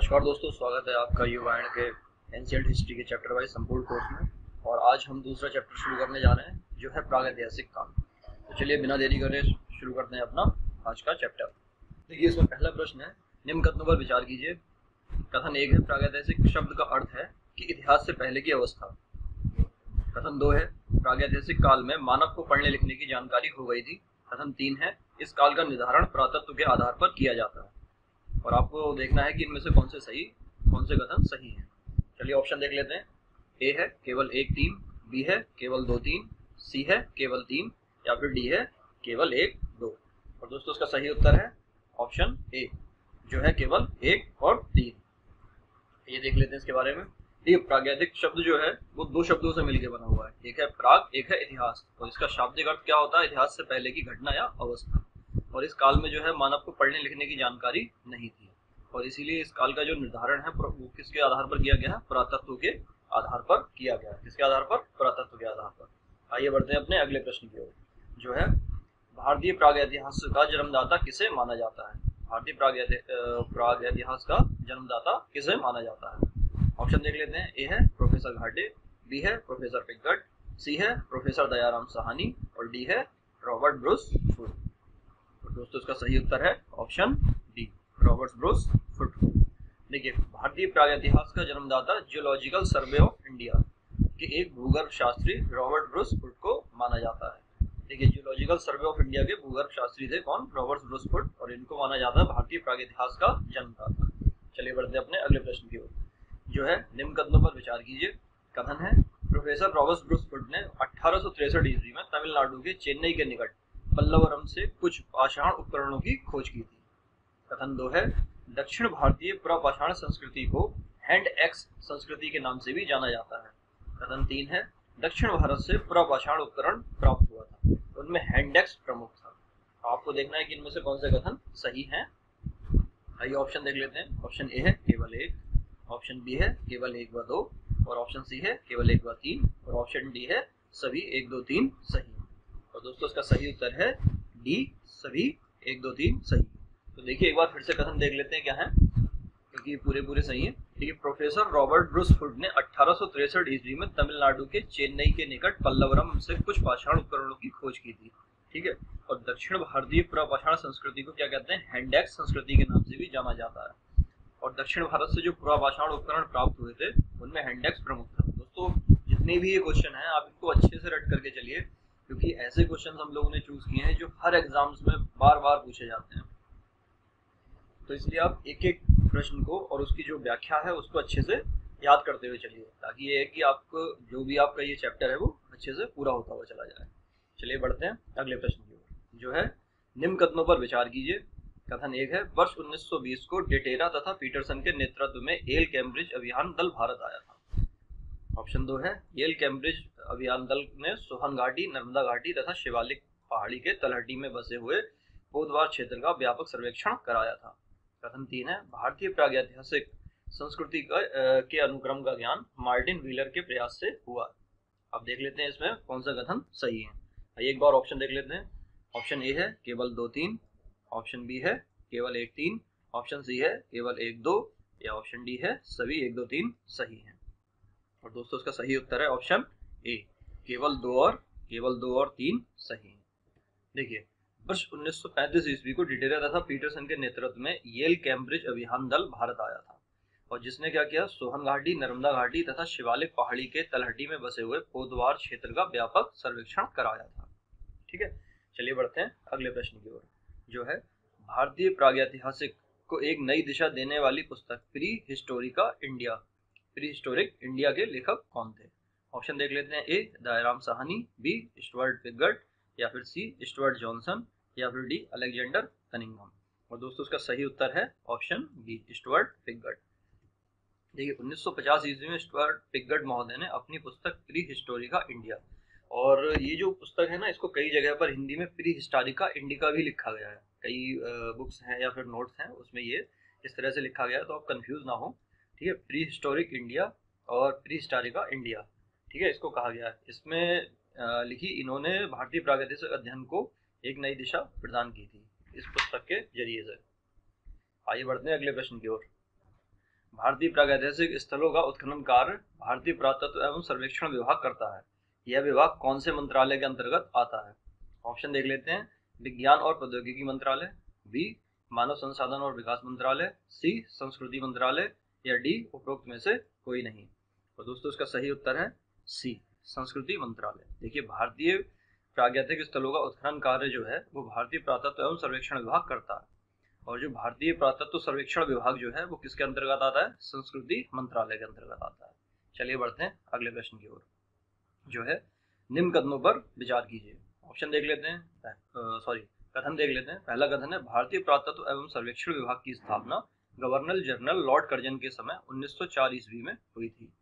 नमस्कार दोस्तों, स्वागत है आपका युवायण के एंशिएंट हिस्ट्री के चैप्टर वाइज संपूर्ण कोर्स में। और आज हम दूसरा चैप्टर शुरू करने जा रहे हैं जो है प्रागैतिहासिक काल। तो चलिए बिना देरी करे शुरू करते हैं अपना आज का चैप्टर। देखिए, इसमें पहला प्रश्न है, निम्न कथनों पर विचार कीजिए। कथन 1 है, प्रागैतिहासिक शब्द का अर्थ है कि इतिहास से पहले की अवस्था। कथन 2 है, प्रागैतिहासिक काल में मानव को पढ़ने लिखने की जानकारी हो गई थी। कथन 3 है, इस काल का निर्धारण पुरातत्व के आधार पर किया जाता है। और आपको देखना है कि इनमें से कौन से कथन सही हैं। चलिए ऑप्शन देख लेते हैं। ए है केवल 1 3, बी है केवल 2 3, सी है केवल 3 या फिर डी है केवल 1 2। और दोस्तों इसका सही उत्तर है ऑप्शन ए, जो है केवल 1 और 3। ये देख लेते हैं इसके बारे में। ये प्रागैतिक शब्द जो है वो दो शब्दों से मिलकर बना हुआ है, एक है प्राग, एक है इतिहास। और इसका शाब्दिक अर्थ क्या होता है? इतिहास से पहले की घटना या अवस्था। और इस काल में जो है मानव को पढ़ने लिखने की जानकारी नहीं थी, और इसीलिए इस काल का जो निर्धारण है वो किसके आधार पर किया गया है? पुरातत्व के आधार पर किया गया है। किसके आधार पर? पुरातत्व के आधार पर। आइए बढ़ते हैं अपने अगले प्रश्न की ओर, जो है भारतीय प्रागैतिहास का जन्मदाता किसे माना जाता है? भारतीय प्रागैतिहास का जन्मदाता किसे माना जाता है? ऑप्शन देख लेते हैं। ए है प्रोफेसर घाटे, बी है प्रोफेसर पिगट, सी है प्रोफेसर दयाराम साहनी और डी है रॉबर्ट ब्रूस फुट। दोस्तों इसका सही उत्तर है option D, Robert Bruce foot. देखिए, भारतीय प्रागैतिहास का जन्मदाता जियोलॉजिकल सर्वे ऑफ इंडिया के एक भूगर्भ शास्त्री रॉबर्ट ब्रूस फुट को माना जाता है। देखिए, जियोलॉजिकल सर्वे ऑफ इंडिया के भूगर्भ शास्त्री थे कौन? Robert Bruce foot. और इनको माना जाता है भारतीय प्रागैतिहास का जन्मदाता। चलिए बढ़ते हैं अपने अगले प्रश्न की ओर, जो है निम्न कथनों पर विचार कीजिए। कथन है, प्रोफेसर रॉबर्ट ब्रूस फुट ने 1863 ईस्वी में तमिलनाडु के चेन्नई के निकट पल्लवरम से कुछ पाषाण उपकरणों की खोज की थी। कथन 2 है, दक्षिण भारतीय पुरापाषाण संस्कृति को हैंड एक्स संस्कृति के नाम से भी जाना जाता है। कथन 3 है, दक्षिण भारत से पुरापाषाण उपकरण प्राप्त हुआ था, उनमें हैंड एक्स प्रमुख था। आपको देखना है कि इनमें से कौन से कथन सही हैं। आइए ऑप्शन देख लेते हैं। ऑप्शन ए है केवल 1, ऑप्शन बी है केवल 1 व 2, और ऑप्शन सी है केवल 1 व 3, और ऑप्शन डी है सभी 1 2 3 सही। और दोस्तों इसका सही उत्तर है डी, सभी 1 2 3 सही। तो देखिए एक बार फिर से कथन देख लेते हैं क्या है, क्योंकि पूरे सही है। ठीक है, प्रोफेसर रॉबर्ट ब्रूस फुट ने 1863 ईस्वी में तमिलनाडु के चेन्नई के निकट पल्लवरम से कुछ पाषाण उपकरणों की खोज की थी। ठीक है, और दक्षिण भारतीय पुरापाषाण संस्कृति को क्या कहते हैं? हैंड एक्स संस्कृति के नाम से भी जाना जाता है। और दक्षिण भारत से जो पुरापाषाण उपकरण प्राप्त हुए थे उनमें हैंड एक्स प्रमुख था। दोस्तों जितने भी ये क्वेश्चन है आप इनको अच्छे से रट करके चलिए, क्योंकि ऐसे क्वेश्चन हम लोगों ने चूज किए हैं जो हर एग्जाम्स में बार बार पूछे जाते हैं। तो इसलिए आप एक एक प्रश्न को और उसकी जो व्याख्या है उसको अच्छे से याद करते हुए चलिए, ताकि ये है कि आपको जो भी आपका ये चैप्टर है वो अच्छे से पूरा होता हुआ चला जाए। चलिए बढ़ते हैं अगले प्रश्न की ओर, जो है निम्न कथनों पर विचार कीजिए। कथन 1 है, वर्ष 1920 को डेटेरा तथा पीटरसन के नेतृत्व में येल कैम्ब्रिज अभियान दल भारत आया था। ऑप्शन 2 है, येल कैम्ब्रिज अभियान दल ने सोहन घाटी, नर्मदा घाटी तथा शिवालिक पहाड़ी के तलहटी में बसे हुए पोद्वार क्षेत्र का व्यापक सर्वेक्षण कराया था। कथन 3 है, भारतीय प्रागैतिहासिक संस्कृति के अनुक्रम का ज्ञान मार्टिन व्हीलर के प्रयास से हुआ। अब देख लेते हैं इसमें कौन सा कथन सही है। एक बार ऑप्शन देख लेते हैं। ऑप्शन ए है केवल 2 3, ऑप्शन बी है केवल 1 3, ऑप्शन सी है केवल 1 2, या ऑप्शन डी है सभी 1 2 3 सही हैं। और दोस्तों इसका सही उत्तर है ऑप्शन ए, केवल 2 और 3 सही हैं। देखिए, वर्ष 1935 ईस्वी को डेटेरा तथा पीटरसन के नेतृत्व में येल कैम्ब्रिज अभियान दल भारत आया था, और जिसने क्या किया? सोहन घाटी, नर्मदा घाटी तथा शिवालिक पहाड़ी के तलहटी में बसे हुए पोद्वार क्षेत्र का व्यापक सर्वेक्षण कराया था। ठीक है, चलिए बढ़ते हैं अगले प्रश्न की ओर, जो है भारतीय प्रागैतिहासिक को एक नई दिशा देने वाली पुस्तक प्री हिस्टोरिक इंडिया के लेखक कौन थे? ऑप्शन देख लेते हैं। A Dayaram Sahni, B Stuart Piggott, या फिर सी स्टुअर्ट जॉनसन, या फिर डी अलेक्जेंडर कनिंघम। और दोस्तों इसका सही उत्तर है ऑप्शन बी, स्टुअर्ट पिगट। देखिए, 1950 ईस्वी में स्टुअर्ट पिगट महोदय ने अपनी पुस्तक प्री हिस्टोरिका इंडिया, और ये जो पुस्तक है ना, इसको कई जगह पर हिंदी में प्री हिस्टोरिका इंडिका भी लिखा गया है। कई बुक्स हैं या फिर नोट्स हैं उसमें ये इस तरह से लिखा गया है, तो आप कंफ्यूज ना हो। ठीक है, प्री हिस्टोरिक इंडिया और प्री हिस्टोरिका इंडिया, ठीक है, इसको कहा गया है। इसमें लिखी इन्होंने भारतीय प्रागैतिहासिक अध्ययन को एक नई दिशा प्रदान की थी इस पुस्तक के जरिए से। आइए बढ़ते हैं अगले प्रश्न की ओर, भारतीय प्रागैतिहासिक स्थलों का उत्खनन कार्य भारतीय पुरातत्व एवं सर्वेक्षण विभाग करता है। यह विभाग कौन से मंत्रालय के अंतर्गत आता है? ऑप्शन देख लेते हैं। विज्ञान और प्रौद्योगिकी मंत्रालय, बी मानव संसाधन और विकास मंत्रालय, सी संस्कृति मंत्रालय, या डी उपरोक्त में से कोई नहीं। और दोस्तों इसका सही उत्तर है सी संस्कृति मंत्रालय। देखिए, भारतीय प्रागैतिक स्थलों का उत्खनन कार्य जो है वो भारतीय पुरातत्व एवं सर्वेक्षण विभाग करता है। और जो भारतीय पुरातत्व सर्वेक्षण विभाग जो है वो किसके अंतर्गत आता है? संस्कृति मंत्रालय के अंतर्गत आता है। चलिए बढ़ते हैं अगले प्रश्न की ओर, जो है निम्न कथनों पर विचार कीजिए। ऑप्शन देख लेते हैं, कथन देख लेते हैं। पहला कथन है, भारतीय पुरातत्व एवं सर्वेक्षण विभाग की स्थापना गवर्नर जनरल लॉर्ड कर्जन के समय 1904 ईस्वी में हुई थी।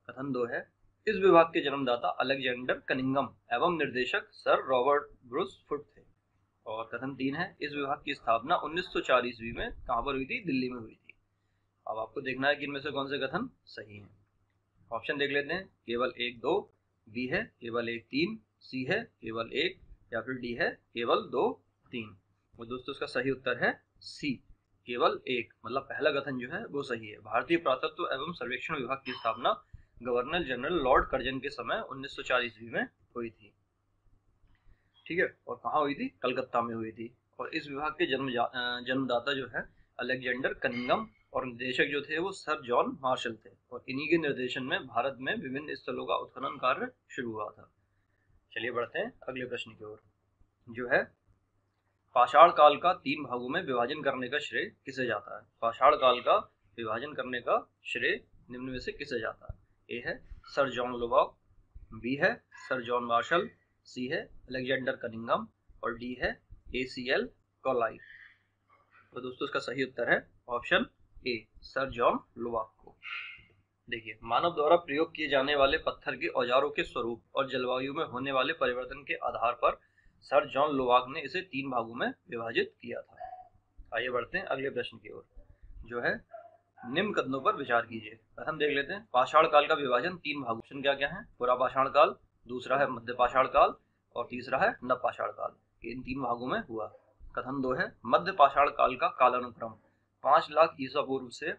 कथन 2 है, इस विभाग के जन्मदाता अलेक्जेंडर कनिंघम एवं निर्देशक सर रॉबर्ट ब्रूस फुट थे। और कथन 3 है, इस विभाग की स्थापना 1904 ईस्वी में कहां पर हुई थी? दिल्ली में हुई थी। अब आपको देखना है कि इनमें से कौन से कथन सही हैं। ऑप्शन देख लेते हैं। केवल 1 2, बी है केवल 1 3, सी है केवल 1, या फिर डी है केवल 2 3। और दोस्तों इसका सही उत्तर है सी केवल 1, मतलब पहला कथन जो है वो सही है। भारतीय पुरातत्व एवं सर्वेक्षण विभाग की स्थापना गवर्नर जनरल लॉर्ड कर्जन के समय 1904 ईस्वी में हुई थी। ठीक है, और कहाँ हुई थी? कलकत्ता में हुई थी। और इस विभाग के जन्मदाता जो है अलेक्जेंडर कनिंघम, और निदेशक जो थे वो सर जॉन मार्शल थे। और इन्हीं के निर्देशन में भारत में विभिन्न स्थलों का उत्खनन कार्य शुरू हुआ था। चलिए बढ़ते हैं अगले प्रश्न की ओर, जो है पाषाण काल का 3 भागों में विभाजन करने का श्रेय किसे जाता है? पाषाण काल का विभाजन करने का श्रेय निम्न में से किसे जाता है? ए है सर जॉन लोवाक, बी है सर जॉन मार्शल, सी है अलेक्जेंडर कनिंघम, और डी है ACL कोलाई। तो दोस्तों इसका सही उत्तर है ऑप्शन ए सर जॉन लोवाक को। देखिए, मानव द्वारा प्रयोग किए जाने वाले पत्थर के औजारों के स्वरूप और जलवायु में होने वाले परिवर्तन के आधार पर सर जॉन लोवाक ने इसे 3 भागों में विभाजित किया था। आइए बढ़ते हैं अगले प्रश्न की ओर, जो है निम्न कथनों पर विचार कीजिए। प्रथम देख लेते हैं, पाषाण काल का विभाजन 3 भागों। ऑप्शन क्या क्या है? पुरा पाषाण काल, दूसरा है मध्य पाषाण काल, और तीसरा है नव पाषाण काल। इन 3 भागों में हुआ। कथन 2 है, मध्य पाषाण काल का कालानुक्रम 5 लाख ईसा पूर्व से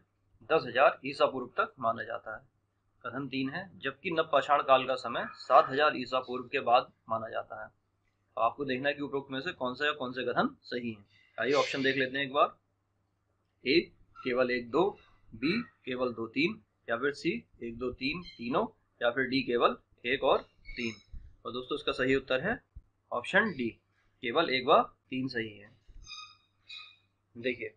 10,000 ईसा पूर्व तक माना जाता है। कथन 3 है, जबकि नव पाषाण काल का समय 7,000 ईसा पूर्व के बाद माना जाता है। आपको देखना है कि उपरोक्त में से कौन सा या कौन से कथन सही हैं। आइए ऑप्शन देख लेते हैं एक बार। ए केवल 1 2, बी केवल 2 3, या फिर सी 1 2 3 तीनों, या फिर डी केवल 1 और 3। और दोस्तों इसका सही उत्तर है ऑप्शन डी केवल 1 व 3 सही है। देखिए,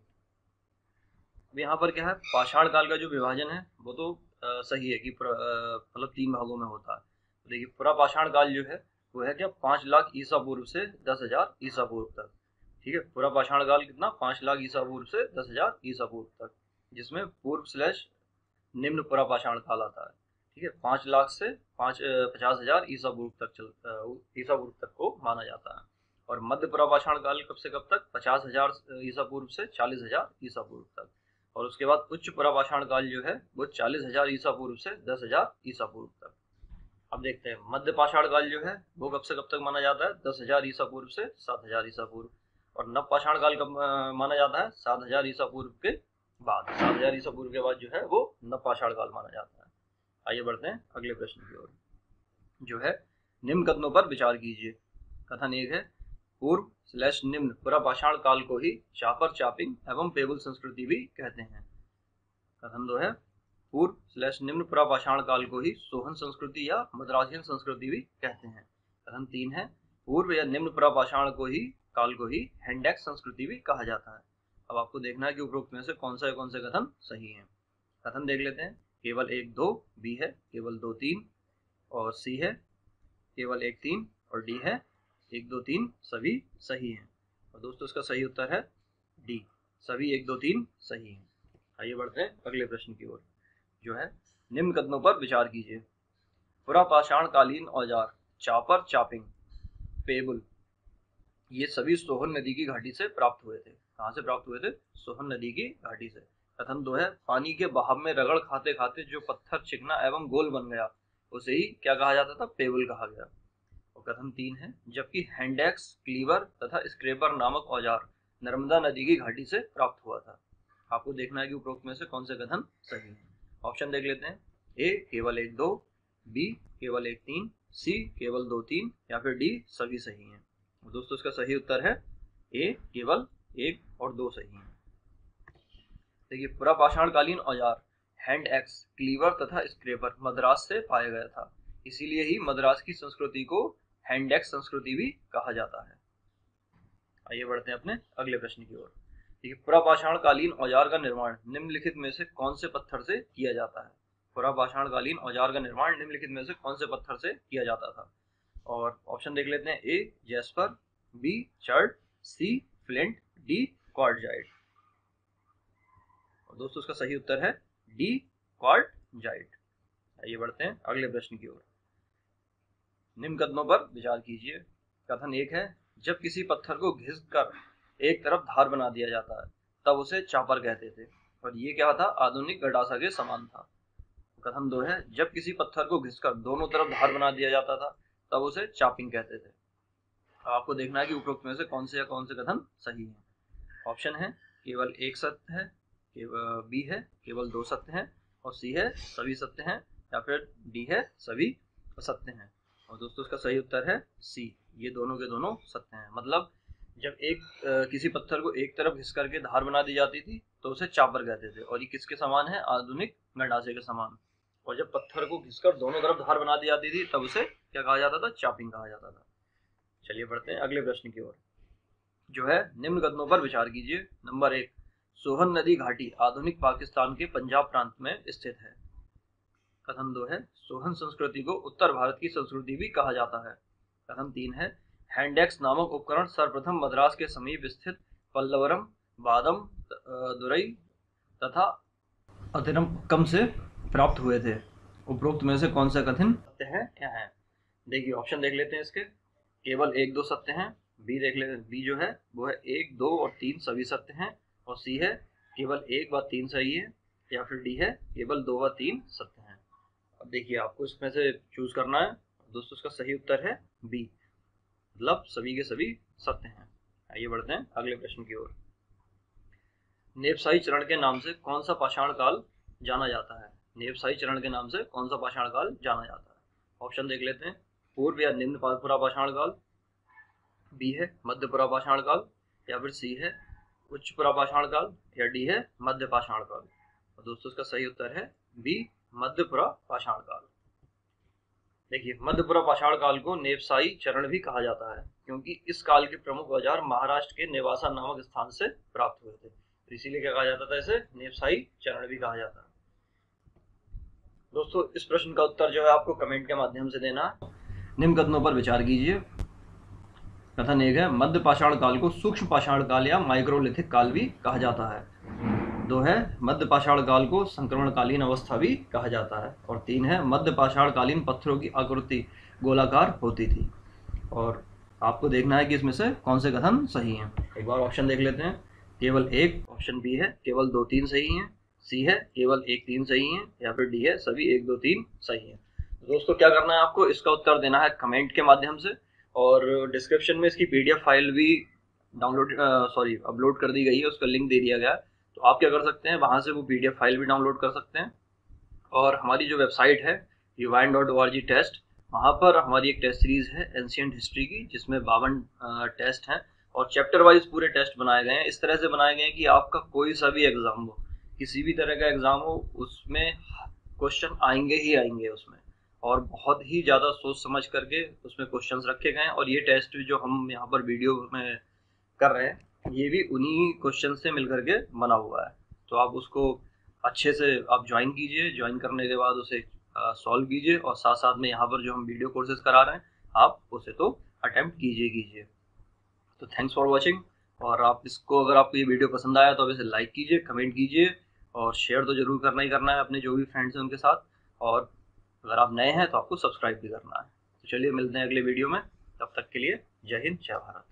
यहाँ पर क्या है, पाषाण काल का जो विभाजन है वो तो सही है कि मतलब 3 भागों में होता है। तो देखिए, पूरा पाषाण काल जो है वो है क्या? 5 लाख ईसा पूर्व से 10,000 ईसा पूर्व तक। ठीक है, पूरा पाषाण काल कितना? 5 लाख ईसा पूर्व से 10,000 ईसा पूर्व तक, जिसमें पूर्व स्लैश निम्न पूरा पाषाण काल आता है। ठीक है, 5 लाख से 50,000 ईसा पूर्व तक को माना जाता है। और मध्य पूरा पाषाण काल कब से कब तक? 50,000 ईसा पूर्व से 40,000 ईसा पूर्व तक। और उसके बाद उच्च पूरा पाषाण काल जो है वो 40,000 ईसा पूर्व से 10,000 ईसा पूर्व तक। अब देखते हैं मध्य पाषाण काल जो है वो कब से कब तक माना जाता है? 10,000 ईसा पूर्व से 7,000 ईसा पूर्व। और नव पाषाण काल कब माना जाता है? 7,000 ईसा पूर्व के बाद। 7,000 ईसा पूर्व के बाद जो है वो नव पाषाण काल माना जाता है। आइए बढ़ते हैं अगले प्रश्न की ओर, जो है निम्न कथनों पर विचार कीजिए। कथन 1 है, पूर्व स्लैश निम्न पूरा पाषाण काल को ही चापर चापिंग एवं पेबुल संस्कृति भी कहते हैं। कथन 2 है, पूर्व स्लैश निम्न पूरा पाषाण काल को ही सोहन संस्कृति या मद्रासियन संस्कृति भी कहते हैं। कथन 3 है, पूर्व या निम्न पूरा पाषाण काल को ही हैंडेक्स संस्कृति भी कहा जाता है। अब आपको देखना है कि उपरोक्त में से कौन से कथन सही हैं। कथन देख लेते हैं। केवल 1 2, बी है केवल 2 3, और सी है केवल 1 3, और डी है 1 2 3 सभी सही हैं। और दोस्तों इसका सही उत्तर है डी सभी 1 2 3 सही हैं। आइए बढ़ते हैं अगले प्रश्न की ओर, जो है निम्न कथनों पर विचार कीजिए। पुरा पाषाण कालीन औजार चापर चापिंग पेबुल ये सभी सोहन नदी की घाटी से प्राप्त हुए थे। कहाँ से प्राप्त हुए थे? सोहन नदी की घाटी से। कथन 2 है, पानी के बहाव में रगड़ खाते खाते जो पत्थर चिकना एवं गोल बन गया उसे ही क्या कहा जाता था? पेबुल कहा गया। और कथन 3 है, जबकि हैंडेक्स क्लीवर तथा स्क्रेपर नामक औजार नर्मदा नदी की घाटी से प्राप्त हुआ था। आपको देखना है कि उपरोक्त में से कौन से कथन सही है। ऑप्शन देख लेते हैं। ए केवल 1 2, बी केवल 1 3, सी केवल 2 3 या फिर डी सभी सही हैं। तो दोस्तों इसका सही उत्तर है ए केवल 1 और 2 सही हैं। देखिए, पुरापाषाणकालीन औजार हैंड एक्स, क्लीवर तथा स्क्रेपर मद्रास से पाया गया था, इसीलिए ही मद्रास की संस्कृति को हैंड एक्स संस्कृति भी कहा जाता है। आइए बढ़ते हैं अपने अगले प्रश्न की ओर। ठीक है, पुरापाषाणकालीन औजार का निर्माण निम्नलिखित में से कौन से पत्थर से किया जाता है? पुरापाषाणकालीन औजार का निर्माण निम्नलिखित में से कौन से पत्थर से किया जाता था? और ऑप्शन देख लेते हैं। ए जैस्पर, बी चर्ट, सी फ्लिंट, डी क्वार्टजाइट। और दोस्तों इसका सही उत्तर है डी क्वार्टजाइट। आइए बढ़ते हैं अगले प्रश्न की ओर। निम्न कथनों पर विचार कीजिए। कथन 1 है, जब किसी पत्थर को घिसकर एक तरफ धार बना दिया जाता है तब उसे चापर कहते थे, और ये क्या था? आधुनिक गडासा के समान था। कथन 2 है, जब किसी पत्थर को घिसकर दोनों तरफ धार बना दिया जाता था तब उसे चापिंग कहते थे। आपको देखना है कि उपरोक्त में से कौन से कथन सही है। ऑप्शन है केवल एक सत्य है, बी है केवल 2 सत्य हैं, और सी है सभी सत्य हैं, या फिर डी है सभी असत्य हैं। और दोस्तों इसका सही उत्तर है सी, ये दोनों के दोनों सत्य हैं। मतलब जब किसी पत्थर को एक तरफ घिस करके धार बना दी जाती थी तो उसे चापर कहते थे, और ये किसके समान है? आधुनिक गंडासे के समान। और जब पत्थर को घिसकर दोनों तरफ धार बना दी जाती थी तब उसे क्या कहा जाता था? चापिंग कहा जाता था। चलिए बढ़ते हैं अगले प्रश्न की ओर, जो है निम्न कथनों पर विचार कीजिए। नंबर 1, सोहन नदी घाटी आधुनिक पाकिस्तान के पंजाब प्रांत में स्थित है। कथन 2 है, सोहन संस्कृति को उत्तर भारत की संस्कृति भी कहा जाता है। कथन 3 है, हैंडेक्स नामक उपकरण सर्वप्रथम मद्रास के समीप स्थित पल्लवरम, बादम, दुरई तथा अतिरकम से प्राप्त हुए थे। उपरोक्त में से कौन सा कथन सत्य है या है? देखिए ऑप्शन देख लेते हैं इसके। केवल 1 2 सत्य हैं, बी देख लेते हैं, बी जो है वो है 1 2 और 3 सभी सत्य हैं, और सी है केवल 1 व 3 सही है, या फिर डी है केवल 2 व 3 सत्य हैं। अब देखिए आपको इसमें से चूज करना है। दोस्तों इसका सही उत्तर है बी, मतलब सभी के सभी सत्य हैं। आइए बढ़ते हैं अगले प्रश्न की ओर। नेपसाई चरण के नाम से कौन सा पाषाण काल जाना जाता है? नेपसाई चरण के नाम से कौन सा पाषाण काल जाना जाता है? ऑप्शन देख लेते हैं। पूर्व या निम्न पुरापाषाण काल, बी है मध्य पुरापाषाण काल, या फिर सी है उच्च पुरापाषाण काल, या डी है मध्य पाषाण काल। और दोस्तों इसका सही उत्तर है बी, मध्य पुरापाषाण काल। देखिए, मध्य पुरापाषाण काल को नेपसाई चरण भी कहा जाता है, क्योंकि इस काल के प्रमुख औजार महाराष्ट्र के नेवासा नामक स्थान से प्राप्त हुए थे, इसीलिए क्या कहा जाता था? इसे नेपसाई चरण भी कहा जाता है। दोस्तों इस प्रश्न का उत्तर जो है आपको कमेंट के माध्यम से देना है। निम्न कथनों पर विचार कीजिए। कथन 1 है, मध्य पाषाण काल को सूक्ष्म पाषाण काल या माइक्रोलिथिक काल भी कहा जाता है। 2 है, मध्य पाषाण काल को संक्रमणकालीन अवस्था भी कहा जाता है। और 3 है, मध्य पाषाण कालीन पत्थरों की आकृति गोलाकार होती थी। और आपको देखना है कि इसमें से कौन से कथन सही हैं। एक बार ऑप्शन देख लेते हैं। केवल 1, ऑप्शन बी है केवल 2 3 सही हैं, सी है केवल 1 3 सही हैं, या फिर डी है सभी 1 2 3 सही हैं। दोस्तों क्या करना है आपको? इसका उत्तर देना है कमेंट के माध्यम से, और डिस्क्रिप्शन में इसकी PDF फाइल भी अपलोड कर दी गई है, उसका लिंक दे दिया गया है। तो आप क्या कर सकते हैं, वहाँ से वो PDF फाइल भी डाउनलोड कर सकते हैं। और हमारी जो वेबसाइट है uvine.org टेस्ट, वहाँ पर हमारी एक टेस्ट सीरीज है एंशिएंट हिस्ट्री की, जिसमें 52 टेस्ट हैं, और चैप्टर वाइज पूरे टेस्ट बनाए गए हैं। इस तरह से बनाए गए हैं कि आपका कोई सा भी एग्जाम हो, किसी भी तरह का एग्जाम हो, उसमें क्वेश्चन आएंगे ही आएंगे उसमें, और बहुत ही ज़्यादा सोच समझ करके उसमें क्वेश्चंस रखे गए हैं। और ये टेस्ट जो हम यहाँ पर वीडियो में कर रहे हैं, ये भी उन्हीं क्वेश्चन से मिल करके बना हुआ है। तो आप उसको अच्छे से आप ज्वाइन कीजिए, ज्वाइन करने के बाद उसे सॉल्व कीजिए, और साथ साथ में यहाँ पर जो हम वीडियो कोर्सेज करा रहे हैं आप उसे तो अटेम्प्ट कीजिए। तो थैंक्स फॉर वॉचिंग। और आप इसको, अगर आपको ये वीडियो पसंद आया तो आप इसे लाइक कीजिए, कमेंट कीजिए, और शेयर तो जरूर करना ही करना है अपने जो भी फ्रेंड्स हैं उनके साथ। और अगर आप नए हैं तो आपको सब्सक्राइब भी करना है। तो चलिए मिलते हैं अगले वीडियो में, तब तक के लिए जय हिंद, जय भारत।